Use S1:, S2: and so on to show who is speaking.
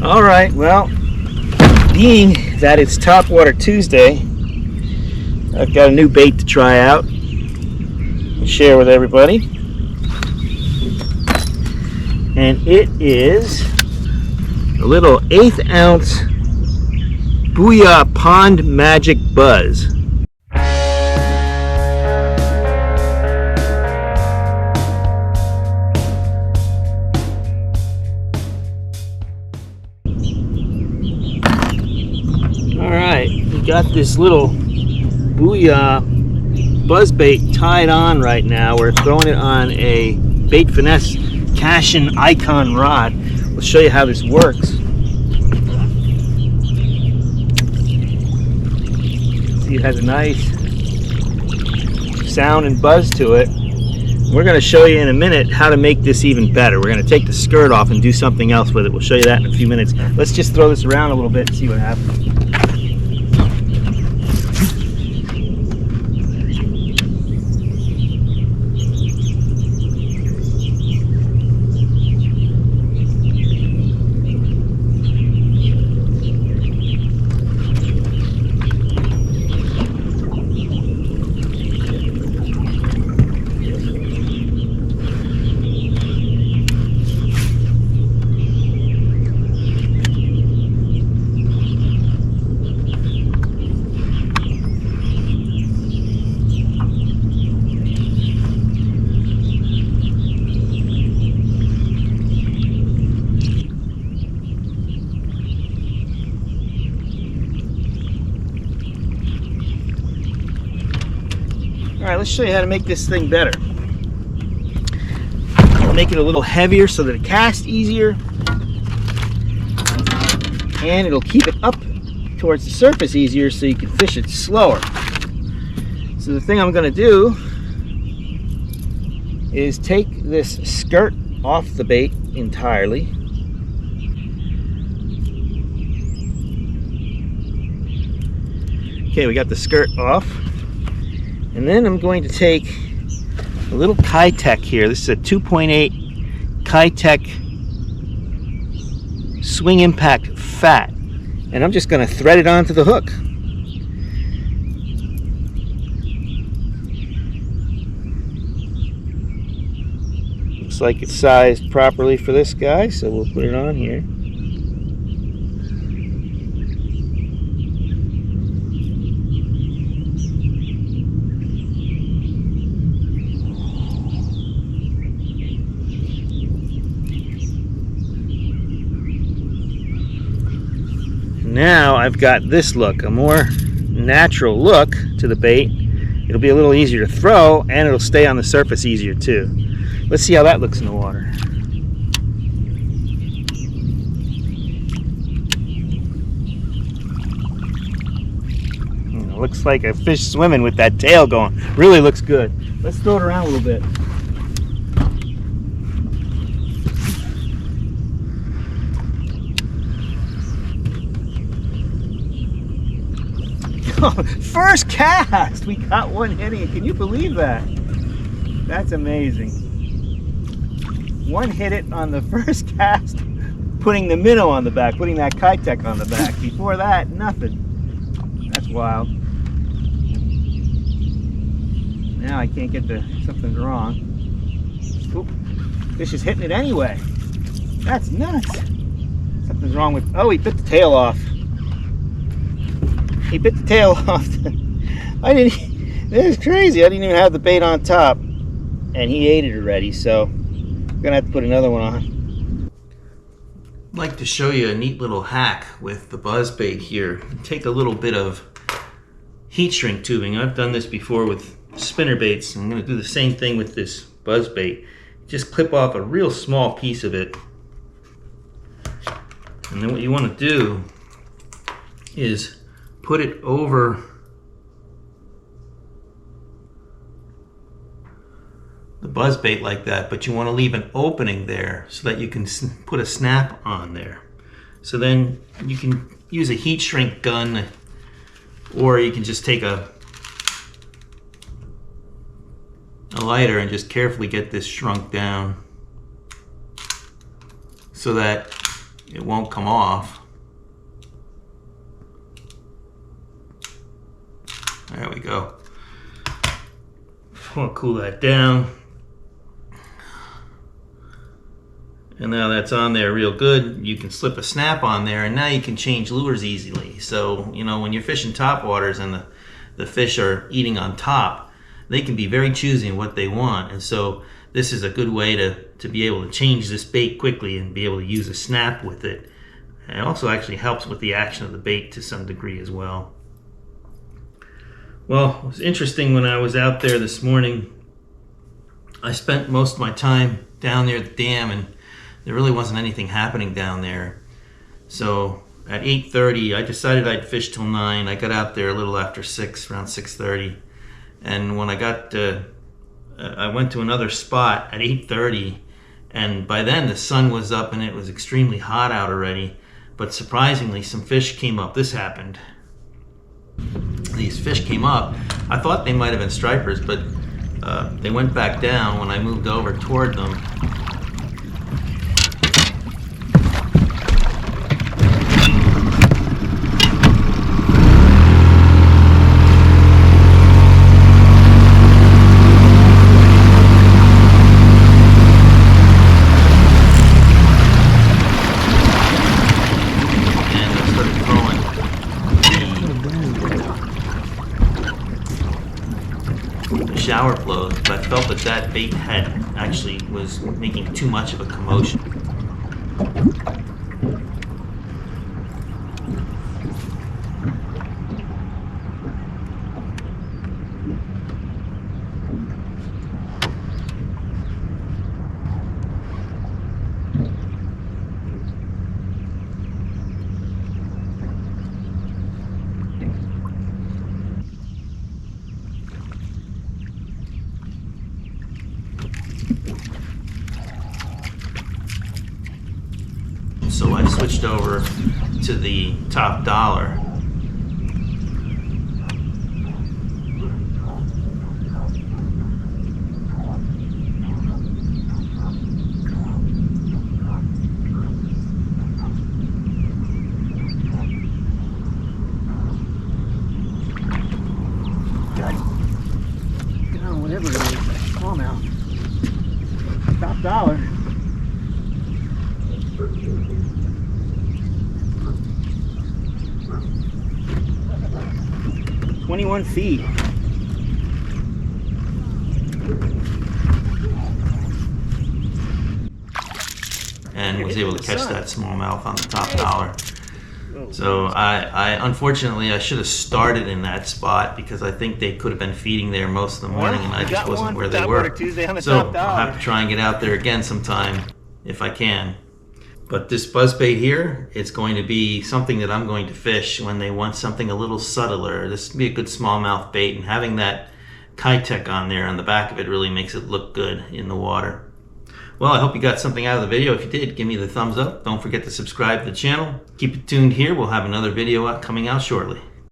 S1: All right, well, being that it's Topwater Tuesday, I've got a new bait to try out and share with everybody. And it is a little 1/8 ounce Booyah Pond Magic Buzz. Alright, we got this little Booyah Buzzbait tied on right now. We're throwing it on a Bait Finesse Cashin Icon rod. We'll show you how this works. See, it has a nice sound and buzz to it. We're going to show you in a minute how to make this even better. We're going to take the skirt off and do something else with it. We'll show you that in a few minutes. Let's just throw this around a little bit and see what happens. Alright, let's show you how to make this thing better. I'll make it a little heavier so that it casts easier, and it'll keep it up towards the surface easier so you can fish it slower. So the thing I'm going to do is take this skirt off the bait entirely. Okay, we got the skirt off. And then I'm going to take a little Kitech here. This is a 2.8 Kitech Swing Impact Fat. And I'm just going to thread it onto the hook. Looks like it's sized properly for this guy, so we'll put it on here. Now I've got this look, a more natural look to the bait. It'll be a little easier to throw, and it'll stay on the surface easier too. Let's see how that looks in the water. Looks like a fish swimming with that tail going. Really looks good. Let's throw it around a little bit. First cast! We got one hitting. Can you believe that? That's amazing. One hit it on the first cast, putting the minnow on the back, putting that Kitech on the back. Before that, nothing. That's wild. Now I can't get the, something's wrong. Oop, fish is hitting it anyway. That's nuts. Something's wrong with, oh, he bit the tail off. He bit the tail off. This is crazy. I didn't even have the bait on top, and he ate it already, so I'm gonna have to put another one on. I'd like to show you a neat little hack with the buzzbait here. Take a little bit of heat shrink tubing. I've done this before with spinner baits. I'm gonna do the same thing with this buzzbait. Just clip off a real small piece of it, and then what you want to do is put it over the buzzbait like that, but you want to leave an opening there so that you can put a snap on there. So then you can use a heat shrink gun, or you can just take a lighter and just carefully get this shrunk down so that it won't come off. There we go. I want to cool that down. And now that's on there real good, you can slip a snap on there, and now you can change lures easily. So, you know, when you're fishing top waters and the fish are eating on top, they can be very choosy in what they want. And so this is a good way to be able to change this bait quickly and be able to use a snap with it. And it also actually helps with the action of the bait to some degree as well. Well, it was interesting when I was out there this morning. I spent most of my time down near the dam, and there really wasn't anything happening down there. So at 8:30, I decided I'd fish till 9. I got out there a little after 6, around 6:30. And when I got I went to another spot at 8:30, and by then the sun was up and it was extremely hot out already. But surprisingly, some fish came up. This happened. These fish came up. I thought they might have been stripers, but they went back down when I moved over toward them. Shower flows, but I felt that that bait head actually was making too much of a commotion. So I switched over to the top dollar.
S2: Whatever it is, smallmouth. Top dollar. "21 feet.
S1: And was able to catch that smallmouth on the top dollar. So I unfortunately I should have started in that spot, because I think they could have been feeding there most of the morning, and I just wasn't where they were.
S2: Topwater Tuesday on the
S1: So
S2: top dollar.
S1: I'll have to try and get out there again sometime if I can. But this buzzbait here, it's going to be something that I'm going to fish when they want something a little subtler. This would be a good smallmouth bait, and having that Kitech on there on the back of it really makes it look good in the water. Well, I hope you got something out of the video. If you did, give me the thumbs up. Don't forget to subscribe to the channel. Keep it tuned here. We'll have another video coming out shortly.